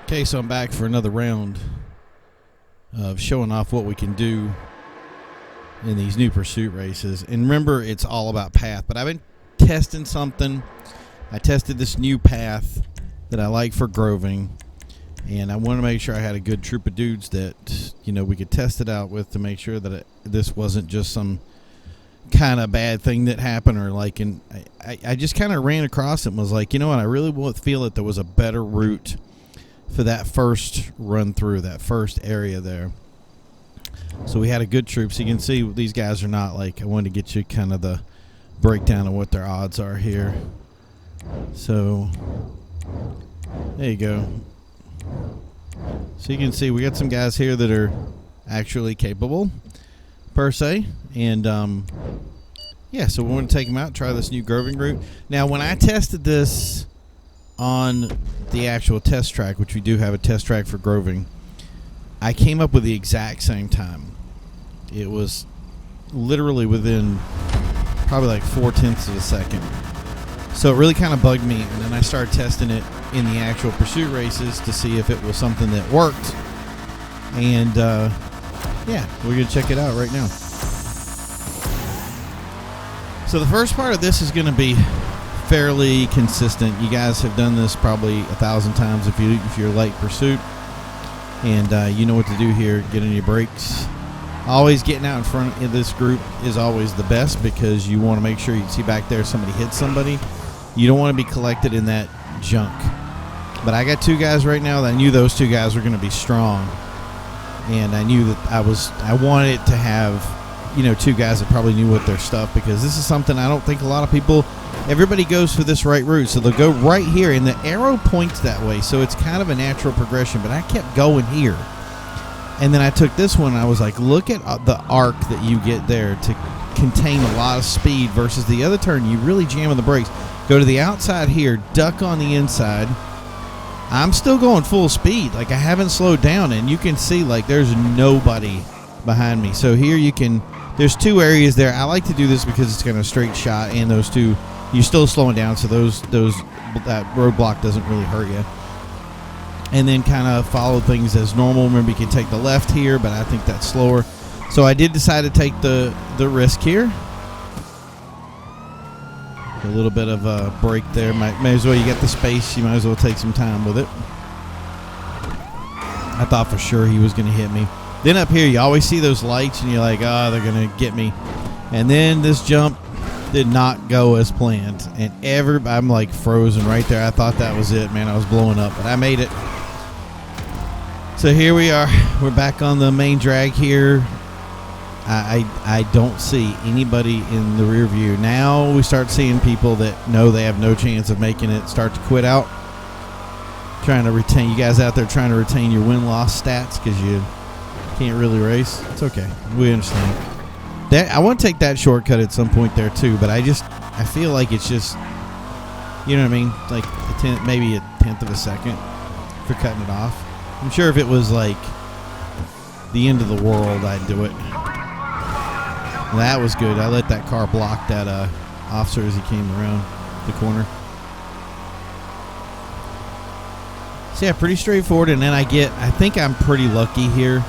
Okay, so I'm back for another round of showing off what we can do in these new pursuit races. And remember, it's all about path, but I've been testing something. I tested this new path that I like for groving, and I wanted to make sure I had a good troop of dudes that, you know, we could test it out with to make sure that this wasn't just some kind of bad thing that happened, or like, and I just kind of ran across it and was like, you know what, I really feel that there was a better route for that first run through, that first area there. So we had a good troop. So you can see these guys are not like, I wanted to get you kind of the breakdown of what their odds are here. So there you go. So you can see we got some guys here that are actually capable per se. And yeah, so we want to take them out, try this new groving route. Now when I tested this on the actual test track, which we do have a test track for groving, I came up with the exact same time. It was literally within probably like 0.4 of a second. So it really kind of bugged me, and then I started testing it in the actual pursuit races to see if it was something that worked. And yeah, we're going to check it out right now. So the first part of this is going to be fairly consistent. You guys have done this probably 1,000 times if you're light pursuit, and you know what to do here. Get on your brakes. Always getting out in front of this group is always the best, because you want to make sure you see back there somebody hits somebody. You don't want to be collected in that junk. But I got two guys right now that I knew those two guys were going to be strong, and I knew that I wanted to have, you know, two guys that probably knew what their stuff, because this is something I don't think a lot of people. Everybody goes for this right route, so they'll go right here, and the arrow points that way, so it's kind of a natural progression, but I kept going here. And then I took this one, and I was like, look at the arc that you get there to contain a lot of speed versus the other turn. You really jam on the brakes. Go to the outside here, duck on the inside. I'm still going full speed. Like, I haven't slowed down, and you can see, like, there's nobody behind me. So here you can, there's two areas there. I like to do this because it's kind of a straight shot, and those two, you're still slowing down, so that roadblock doesn't really hurt you. And then kind of follow things as normal. Remember, you can take the left here, but I think that's slower. So I did decide to take the risk here. A little bit of a break there. May as well, you get the space, you might as well take some time with it. I thought for sure he was going to hit me. Then up here, you always see those lights, and you're like, oh, they're going to get me. And then this jump did not go as planned, and I'm like frozen right there. I thought that was it, man. I was blowing up, but I made it. So here we are. We're back on the main drag here. I don't see anybody in the rear view. Now we start seeing people that know they have no chance of making it start to quit out. Trying to retain, you guys out there trying to retain your win-loss stats because you can't really race. It's okay. We understand. I want to take that shortcut at some point there too, but I feel like it's just, you know what I mean? Like maybe a 1/10 of a second for cutting it off. I'm sure if it was like the end of the world, I'd do it. That was good. I let that car block that officer as he came around the corner. So yeah, pretty straightforward. And then I think I'm pretty lucky here.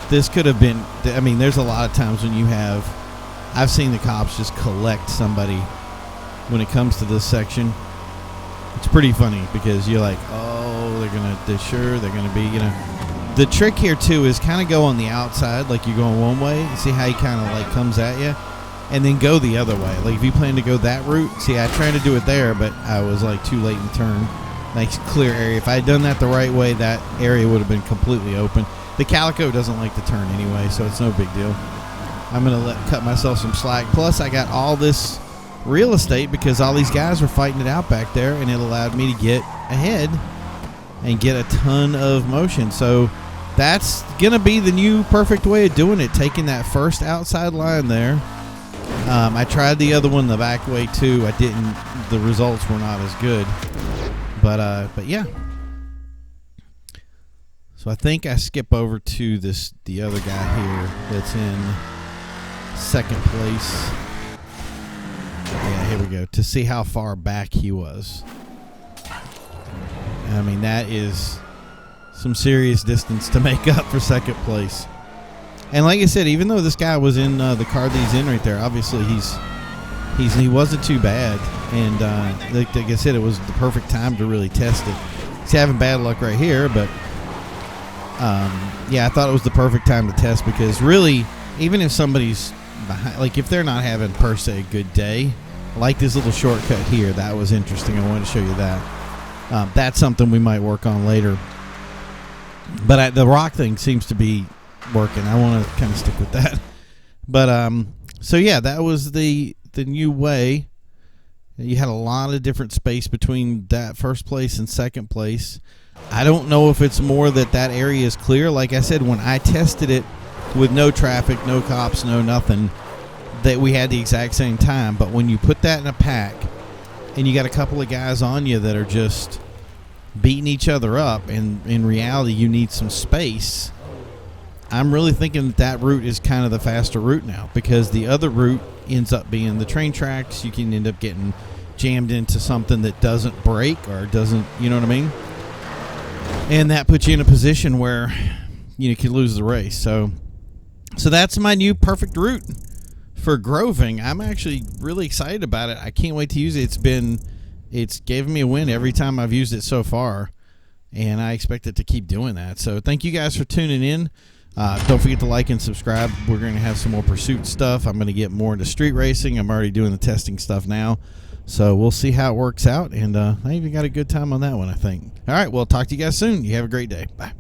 This could have been, I mean, there's a lot of times when I've seen the cops just collect somebody when it comes to this section. It's pretty funny because you're like, oh, they're going to be, you know. The trick here, too, is kind of go on the outside, like you're going one way, see how he kind of, like, comes at you, and then go the other way. Like, if you plan to go that route, see, I tried to do it there, but I was, like, too late in the turn. Nice clear area. If I had done that the right way, that area would have been completely open. The Calico doesn't like to turn anyway, so it's no big deal. I'm going to cut myself some slack. Plus, I got all this real estate because all these guys were fighting it out back there, and it allowed me to get ahead and get a ton of motion. So that's going to be the new perfect way of doing it, taking that first outside line there. I tried the other one the back way too. The results were not as good. But yeah. So I think I skip over to the other guy here that's in second place. Yeah, here we go. To see how far back he was. I mean, that is some serious distance to make up for second place. And like I said, even though this guy was in the car that he's in right there, obviously he wasn't too bad. And like I said, it was the perfect time to really test it. He's having bad luck right here, but yeah, I thought it was the perfect time to test, because really, even if somebody's behind, like if they're not having per se a good day, like this little shortcut here, that was interesting. I wanted to show you that. That's something we might work on later. But the rock thing seems to be working. I want to kind of stick with that. But so yeah, that was the new way. You had a lot of different space between that first place and second place. I don't know if it's more that area is clear. Like I said, when I tested it with no traffic, no cops, no nothing, that we had the exact same time. But when you put that in a pack and you got a couple of guys on you that are just beating each other up, and in reality you need some space, I'm really thinking that route is kind of the faster route now, because the other route ends up being the train tracks. You can end up getting jammed into something that doesn't break or doesn't, you know what I mean? And that puts you in a position where you could lose the race. So that's my new perfect route for groving. I'm actually really excited about it. I can't wait to use it. It's given me a win every time I've used it so far, and I expect it to keep doing that. So thank you guys for tuning in. Don't forget to like and subscribe. We're going to have some more pursuit stuff. I'm going to get more into street racing. I'm already doing the testing stuff now. So we'll see how it works out. And I even got a good time on that one, I think. All right, well, talk to you guys soon. You have a great day. Bye.